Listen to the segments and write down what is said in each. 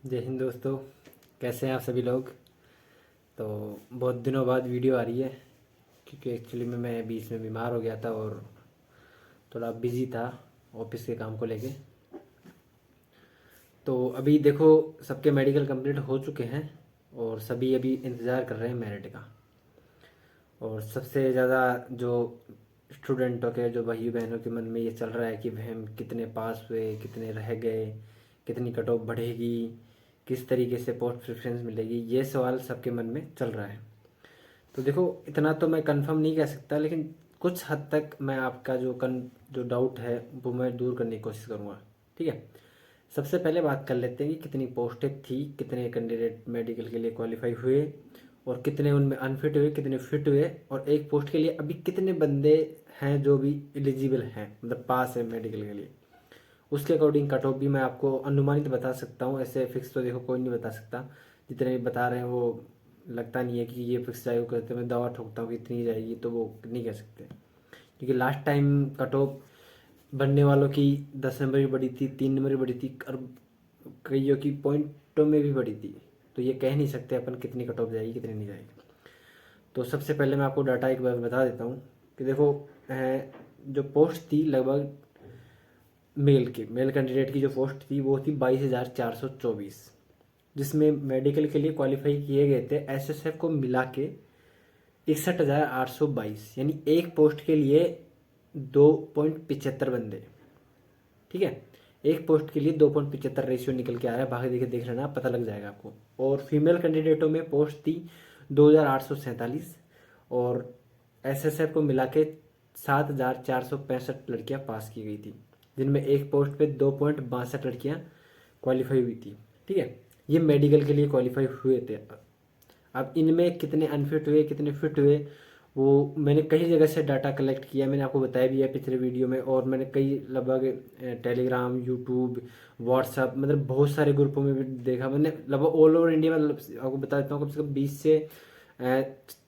जय हिंद दोस्तों। कैसे हैं आप सभी लोग। तो बहुत दिनों बाद वीडियो आ रही है क्योंकि एक्चुअली में मैं बीच में बीमार हो गया था और थोड़ा बिजी था ऑफिस के काम को लेके। तो अभी देखो, सबके मेडिकल कंप्लीट हो चुके हैं और सभी अभी इंतज़ार कर रहे हैं मेरिट का। और सबसे ज़्यादा जो स्टूडेंटों के, जो भाई बहनों के मन में ये चल रहा है कि वह हम कितने पास हुए, कितने रह गए, कितनी कट ऑफ बढ़ेगी, किस तरीके से पोस्ट प्रेफरेंस मिलेगी, ये सवाल सबके मन में चल रहा है। तो देखो, इतना तो मैं कंफर्म नहीं कह सकता, लेकिन कुछ हद तक मैं आपका जो डाउट है वो मैं दूर करने की कोशिश करूँगा। ठीक है। सबसे पहले बात कर लेते हैं कि कितनी पोस्टें थी, कितने कैंडिडेट मेडिकल के लिए क्वालिफाई हुए और कितने उनमें अनफिट हुए, कितने फिट हुए, और एक पोस्ट के लिए अभी कितने बंदे हैं जो भी एलिजिबल हैं, मतलब पास है मेडिकल के लिए। उसके अकॉर्डिंग कट ऑफ भी मैं आपको अनुमानित बता सकता हूँ। ऐसे फिक्स तो देखो कोई नहीं बता सकता। जितने भी बता रहे हैं वो लगता नहीं है कि ये फिक्स जाएगा। कहते मैं दवा ठोकता हूँ कि इतनी जाएगी, तो वो नहीं कह सकते क्योंकि लास्ट टाइम कट ऑफ बनने वालों की 10 नंबर भी बढ़ी थी, 3 नंबर भी बढ़ी थी, और कईयों की पॉइंटों में भी बढ़ी थी। तो ये कह नहीं सकते अपन कितनी कट ऑफ जाएगी कितनी नहीं जाएगी। तो सबसे पहले मैं आपको डाटा एक बार बता देता हूँ कि देखो, जो पोस्ट थी लगभग मेल कैंडिडेट की जो पोस्ट थी वो थी 22,424, जिसमें मेडिकल के लिए क्वालिफाई किए गए थे एसएसएफ को मिला के 61,822, यानी एक पोस्ट के लिए 2.75 बंदे। ठीक है। एक पोस्ट के लिए 2.75 रेशियो निकल के आया है। बाकी देखे देख लेना, पता लग जाएगा आपको। और फीमेल कैंडिडेटों में पोस्ट थी 2,847 और एसएसएफ को मिला के 7,465 लड़कियां पास की गई थी, जिनमें एक पोस्ट पे 2.62 लड़कियां क्वालिफाई हुई थी। ठीक है। ये मेडिकल के लिए क्वालिफाई हुए थे। अब इनमें कितने अनफिट हुए, कितने फिट हुए, वो मैंने कई जगह से डाटा कलेक्ट किया। मैंने आपको बताया भी है पिछले वीडियो में, और मैंने कई लगभग टेलीग्राम, यूट्यूब, व्हाट्सअप, मतलब बहुत सारे ग्रुपों में भी देखा मैंने। लगभग ऑल ओवर इंडिया में आपको बता देता हूँ, कम से कम 20 से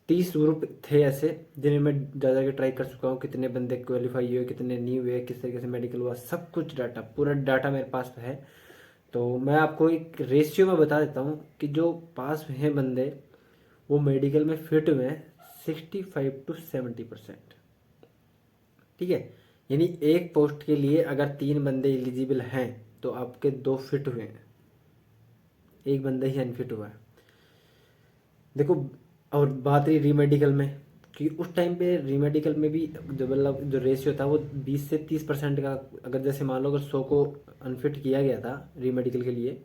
30 ग्रुप थे ऐसे, जिन्हें मैं ज़्यादा के ट्राई कर चुका हूँ। कितने बंदे क्वालिफाई हुए, कितने नहीं हुए, किस तरीके से मेडिकल हुआ, सब कुछ डाटा, पूरा डाटा मेरे पास है। तो मैं आपको एक रेशियो में बता देता हूँ कि जो पास हैं बंदे वो मेडिकल में फिट हुए हैं 65 to 70%। ठीक है। यानी एक पोस्ट के लिए अगर 3 बंदे एलिजिबल हैं तो आपके 2 फिट हुए हैं, एक बंदा ही अनफिट हुआ है। देखो, और बात रही रीमेडिकल में, कि उस टाइम पे रीमेडिकल में भी जो मतलब जो रेशियो था वो 20 से 30% का। अगर जैसे मान लो अगर 100 को अनफिट किया गया था रीमेडिकल के लिए,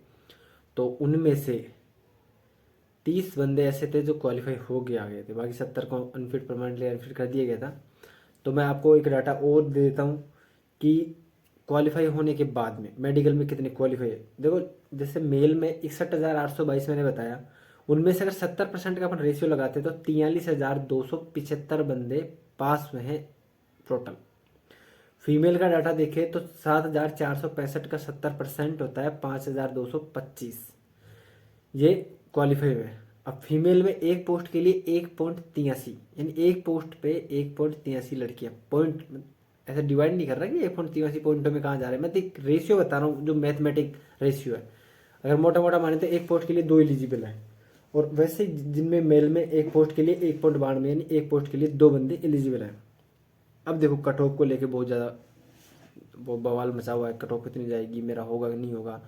तो उनमें से 30 बंदे ऐसे थे जो क्वालिफाई हो गए आ गए थे, बाकी 70 को अनफिट परमानेंटली अनफिट कर दिया गया था। तो मैं आपको एक डाटा और दे देता हूँ कि क्वालिफाई होने के बाद में मेडिकल में कितने क्वालिफाई है। देखो, जैसे मेल में 61,822 मैंने बताया, उनमें से अगर 70% का अपन रेशियो लगाते तो 43,275 बंदे पास हुए हैं टोटल। फीमेल का डाटा देखें तो 7,465 का 70% होता है 5,225, ये क्वालिफाई हुए। अब फीमेल में एक पोस्ट के लिए 1.83, यानी एक पोस्ट पे 1.83 लड़कियां। पॉइंट ऐसे डिवाइड नहीं कर रहा कि 1.83 पॉइंटों में कहाँ जा रहे हैं, मैं तो एक रेशियो बता रहा हूँ जो मैथमेटिक रेशियो है। अगर मोटा मोटा माने तो एक पोस्ट के लिए 2 एलिजिबल है, और वैसे जिनमें मेल में एक पोस्ट के लिए 1.92, यानी एक पोस्ट के लिए 2 बंदे एलिजिबल हैं। अब देखो, कट ऑफ को लेके बहुत ज़्यादा वो बवाल मचा हुआ है, कट ऑफ कितनी जाएगी, मेरा होगा कि नहीं होगा।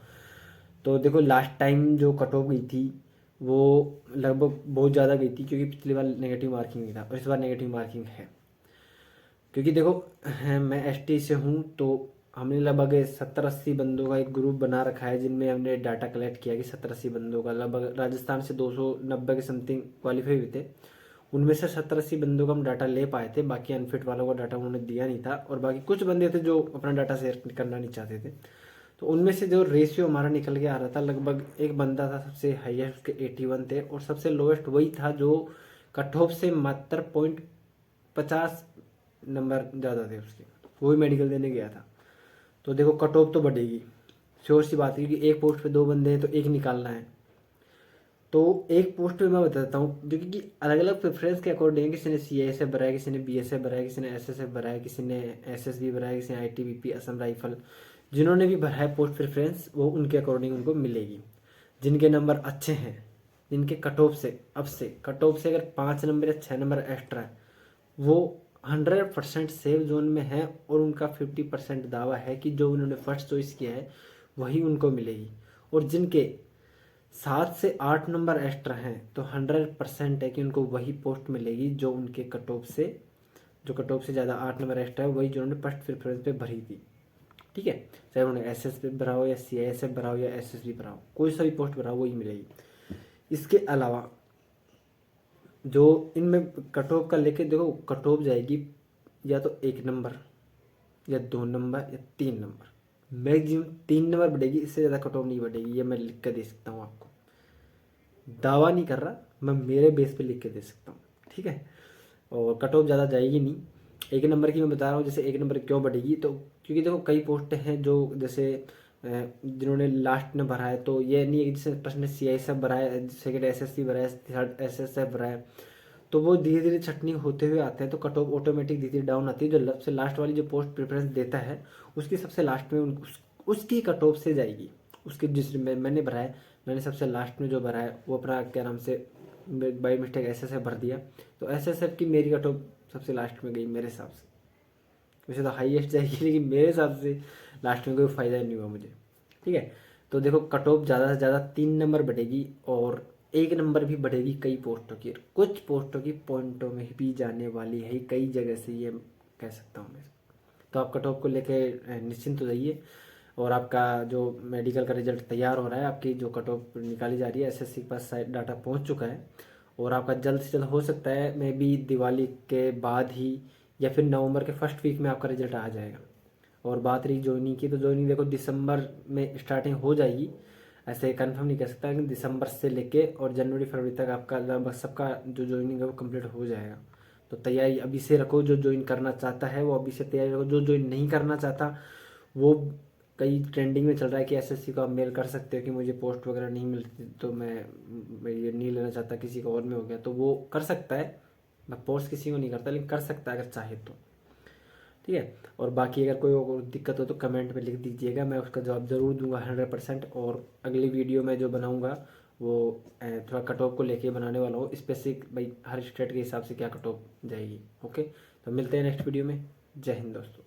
तो देखो, लास्ट टाइम जो कट ऑफ गई थी वो लगभग बहुत ज़्यादा गई थी, क्योंकि पिछली बार नेगेटिव मार्किंग नहीं था और इस बार नेगेटिव मार्किंग है। क्योंकि देखो, मैं एसटी से हूँ, तो हमने लगभग 70-80 बंदों का एक ग्रुप बना रखा है, जिनमें हमने डाटा कलेक्ट किया कि 70-80 बंदों का लगभग राजस्थान से 290 के समथिंग क्वालिफाई हुए थे। उनमें से 70-80 बंदों का हम डाटा ले पाए थे, बाकी अनफिट वालों का डाटा उन्होंने दिया नहीं था, और बाकी कुछ बंदे थे जो अपना डाटा शेयर करना नहीं चाहते थे। तो उनमें से जो रेशियो हमारा निकल के आ रहा था, लगभग एक बंदा था सबसे हाईएस्ट, उसके 81 थे, और सबसे लोएस्ट वही था जो कट ऑफ से मात्र 0.50 नंबर ज़्यादा थे उसके, वो भी मेडिकल देने गया था। तो देखो, कट ऑफ तो बढ़ेगी, श्योर सी बात है, क्योंकि एक पोस्ट पे 2 बंदे हैं तो एक निकालना है। तो एक पोस्ट पे मैं बताता हूँ, जो कि अलग अलग प्रेफरेंस के अकॉर्डिंग, किसी ने CASF भरा है, किसी ने BSF भरा है, किसी ने SSF भरा है, किसी ने SSB भरा है, किसी ने ITBP, असम राइफल। जिन्होंने भी भरा है पोस्ट प्रेफरेंस, वो उनके अकॉर्डिंग उनको मिलेगी। जिनके नंबर अच्छे हैं, जिनके कट ऑफ से अगर 5 नंबर या 6 नंबर एक्स्ट्रा है, वो 100% सेफ जोन में है और उनका 50% दावा है कि जो उन्होंने फर्स्ट चॉइस किया है वही उनको मिलेगी। और जिनके 7 से 8 नंबर एक्स्ट्रा हैं तो 100% है कि उनको वही पोस्ट मिलेगी जो उनके कट ऑफ से, जो कट ऑफ से ज़्यादा 8 नंबर एक्स्ट्रा है, वही जो उन्होंने फर्स्ट प्रेफरेंस पे भरी थी। ठीक है, चाहे उन्होंने एस पे भरा हो या CISF भरा हो या SSB भरा हो, कोई सा भी पोस्ट भरा हो वही मिलेगी। इसके अलावा जो इनमें कट ऑफ का लेके देखो, कट ऑफ जाएगी या तो 1 नंबर या 2 नंबर या 3 नंबर, मैक्सिमम 3 नंबर बढ़ेगी, इससे ज़्यादा कट ऑफ नहीं बढ़ेगी। ये मैं लिख कर दे सकता हूँ आपको, दावा नहीं कर रहा मैं, मेरे बेस पे लिख के दे सकता हूँ। ठीक है, और कट ऑफ ज़्यादा जाएगी नहीं। 1 नंबर की मैं बता रहा हूँ, जैसे 1 नंबर क्यों बढ़ेगी, तो क्योंकि देखो कई पोस्टें हैं जो जैसे जिन्होंने लास्ट में भरा है, तो ये नहीं है कि जैसे फर्स्ट ने CISF भरा है, सेकेंड SSC भरा है, थर्ड SSF भरा है, तो वो धीरे धीरे छटनी होते हुए आते हैं, तो कट ऑफ ऑटोमेटिक धीरे धीरे डाउन आती है। जो सबसे लास्ट वाली जो पोस्ट प्रेफरेंस देता है उसकी सबसे लास्ट में उसकी कट ऑफ से जाएगी। उसके जिस मैंने भरा है, मैंने सबसे लास्ट में जो भरा है वो अपना क्या नाम से बाई मिस्टेक SSF भर दिया, तो SSF की मेरी कट ऑफ सबसे लास्ट में गई मेरे हिसाब से। वैसे तो हाईएस्ट जाएगी लेकिन मेरे हिसाब से लास्ट में कोई फ़ायदा नहीं हुआ मुझे। ठीक है, तो देखो कट ऑफ ज़्यादा से ज़्यादा 3 नंबर बढ़ेगी और 1 नंबर भी बढ़ेगी कई पोस्टों की, कुछ पोस्टों की पॉइंटों में भी जाने वाली है कई जगह से, ये कह सकता हूँ मैं। तो आप कट ऑफ को लेके निश्चिंत हो जाइए। और आपका जो मेडिकल का रिजल्ट तैयार हो रहा है, आपकी जो कट ऑफ निकाली जा रही है, SSC के पास साइड डाटा पहुँच चुका है और आपका जल्द से जल्द हो सकता है मे बी दिवाली के बाद ही या फिर नवंबर के फर्स्ट वीक में आपका रिजल्ट आ जाएगा। और बात रही ज्वाइनिंग की, तो ज्वाइनिंग देखो दिसंबर में स्टार्टिंग हो जाएगी, ऐसे कंफर्म नहीं कह सकता, लेकिन दिसंबर से लेके और जनवरी फरवरी तक आपका लगभग सबका जो ज्वाइनिंग है वो कंप्लीट हो जाएगा। तो तैयारी अभी से रखो, जो ज्वाइन करना चाहता है वो अभी से तैयारी रखो, जो ज्वाइन नहीं करना चाहता वो, कई ट्रेंडिंग में चल रहा है कि SSC को आप मेल कर सकते हो कि मुझे पोस्ट वगैरह नहीं मिलती, तो मैं ये नहीं लेना चाहता, किसी का और में हो गया, तो वो कर सकता है। मैं फोर्स किसी को नहीं करता, लेकिन कर सकता है अगर चाहे तो। ठीक है, और बाकी अगर कोई और दिक्कत हो तो कमेंट में लिख दीजिएगा, मैं उसका जवाब ज़रूर दूंगा 100%। और अगली वीडियो में जो बनाऊंगा वो थोड़ा कट ऑफ को लेके बनाने वाला हूँ, स्पेसिफिक भाई हर स्टेट के हिसाब से क्या कट ऑफ जाएगी। ओके, तो मिलते हैं नेक्स्ट वीडियो में। जय हिंद दोस्तों।